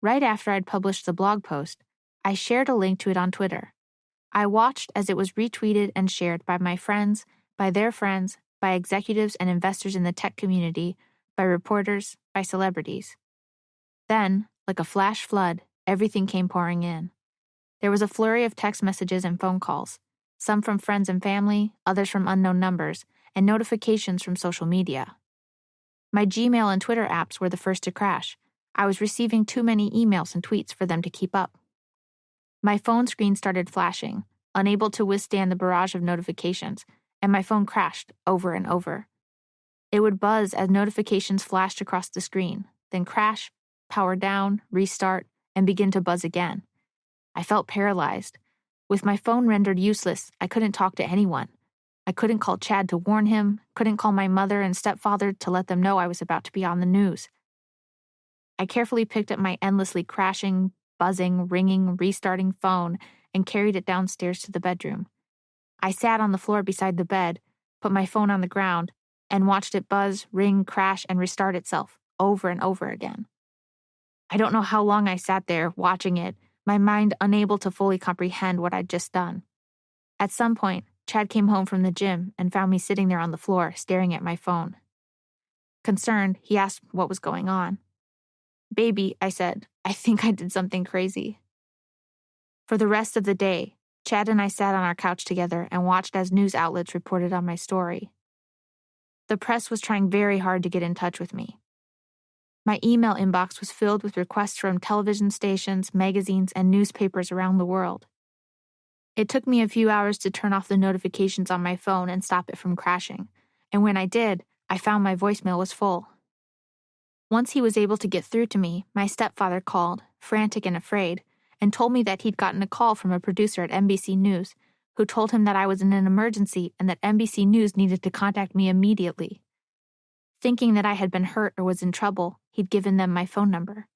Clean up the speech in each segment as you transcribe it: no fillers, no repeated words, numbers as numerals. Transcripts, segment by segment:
Right after I'd published the blog post, I shared a link to it on Twitter. I watched as it was retweeted and shared by my friends, by their friends, by executives and investors in the tech community, by reporters, by celebrities. Then, like a flash flood, everything came pouring in. There was a flurry of text messages and phone calls, some from friends and family, others from unknown numbers, and notifications from social media. My Gmail and Twitter apps were the first to crash. I was receiving too many emails and tweets for them to keep up. My phone screen started flashing, unable to withstand the barrage of notifications, and my phone crashed over and over. It would buzz as notifications flashed across the screen, then crash, power down, restart, and begin to buzz again. I felt paralyzed. With my phone rendered useless, I couldn't talk to anyone. I couldn't call Chad to warn him, couldn't call my mother and stepfather to let them know I was about to be on the news. I carefully picked up my endlessly crashing, buzzing, ringing, restarting phone and carried it downstairs to the bedroom. I sat on the floor beside the bed, put my phone on the ground, and watched it buzz, ring, crash, and restart itself over and over again. I don't know how long I sat there watching it, my mind unable to fully comprehend what I'd just done. At some point, Chad came home from the gym and found me sitting there on the floor staring at my phone. Concerned, he asked what was going on. "Baby," I said, "I think I did something crazy." For the rest of the day, Chad and I sat on our couch together and watched as news outlets reported on my story. The press was trying very hard to get in touch with me. My email inbox was filled with requests from television stations, magazines, and newspapers around the world. It took me a few hours to turn off the notifications on my phone and stop it from crashing, and when I did, I found my voicemail was full. Once he was able to get through to me, my stepfather called, frantic and afraid, and told me that he'd gotten a call from a producer at NBC News who told him that I was in an emergency and that NBC News needed to contact me immediately. Thinking that I had been hurt or was in trouble, he'd given them my phone number.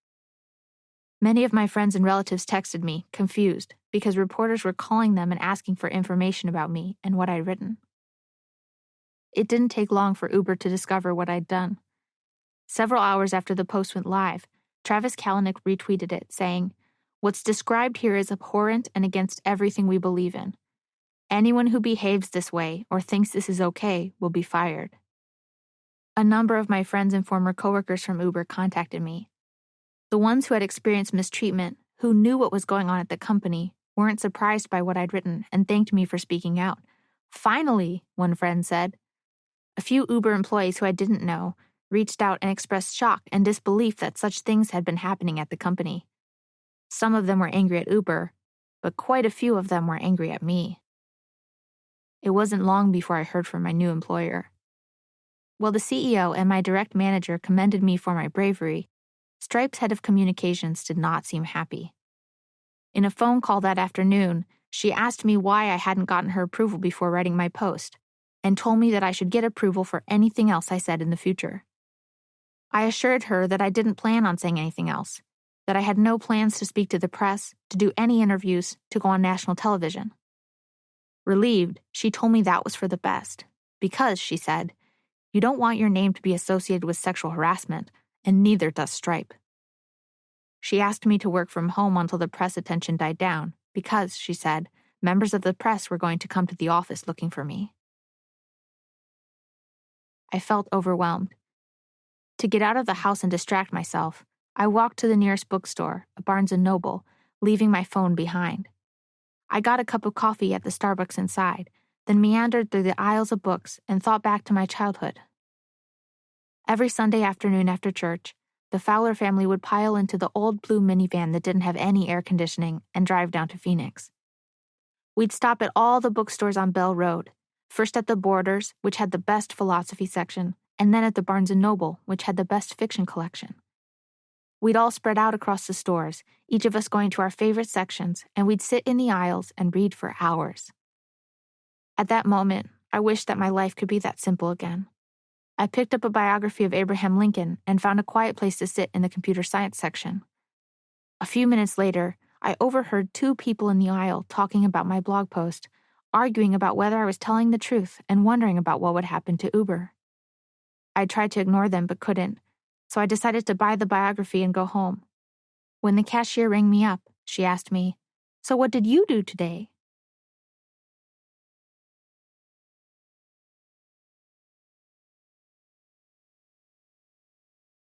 Many of my friends and relatives texted me, confused, because reporters were calling them and asking for information about me and what I'd written. It didn't take long for Uber to discover what I'd done. Several hours after the post went live, Travis Kalanick retweeted it, saying, "What's described here is abhorrent and against everything we believe in. Anyone who behaves this way or thinks this is okay will be fired." A number of my friends and former coworkers from Uber contacted me. The ones who had experienced mistreatment, who knew what was going on at the company, weren't surprised by what I'd written and thanked me for speaking out. "Finally," one friend said. A few Uber employees who I didn't know reached out and expressed shock and disbelief that such things had been happening at the company. Some of them were angry at Uber, but quite a few of them were angry at me. It wasn't long before I heard from my new employer. While the CEO and my direct manager commended me for my bravery, Stripe's head of communications did not seem happy. In a phone call that afternoon, she asked me why I hadn't gotten her approval before writing my post, and told me that I should get approval for anything else I said in the future. I assured her that I didn't plan on saying anything else, that I had no plans to speak to the press, to do any interviews, to go on national television. Relieved, she told me that was for the best, because, she said, "You don't want your name to be associated with sexual harassment, and neither does Stripe." She asked me to work from home until the press attention died down, because, she said, members of the press were going to come to the office looking for me. I felt overwhelmed. To get out of the house and distract myself, I walked to the nearest bookstore, a Barnes & Noble, leaving my phone behind. I got a cup of coffee at the Starbucks inside, then meandered through the aisles of books and thought back to my childhood. Every Sunday afternoon after church, the Fowler family would pile into the old blue minivan that didn't have any air conditioning and drive down to Phoenix. We'd stop at all the bookstores on Bell Road, first at the Borders, which had the best philosophy section, and then at the Barnes & Noble, which had the best fiction collection. We'd all spread out across the stores, each of us going to our favorite sections, and we'd sit in the aisles and read for hours. At that moment, I wished that my life could be that simple again. I picked up a biography of Abraham Lincoln and found a quiet place to sit in the computer science section. A few minutes later, I overheard two people in the aisle talking about my blog post, arguing about whether I was telling the truth and wondering about what would happen to Uber. I tried to ignore them but couldn't, so I decided to buy the biography and go home. When the cashier rang me up, she asked me, "So what did you do today?"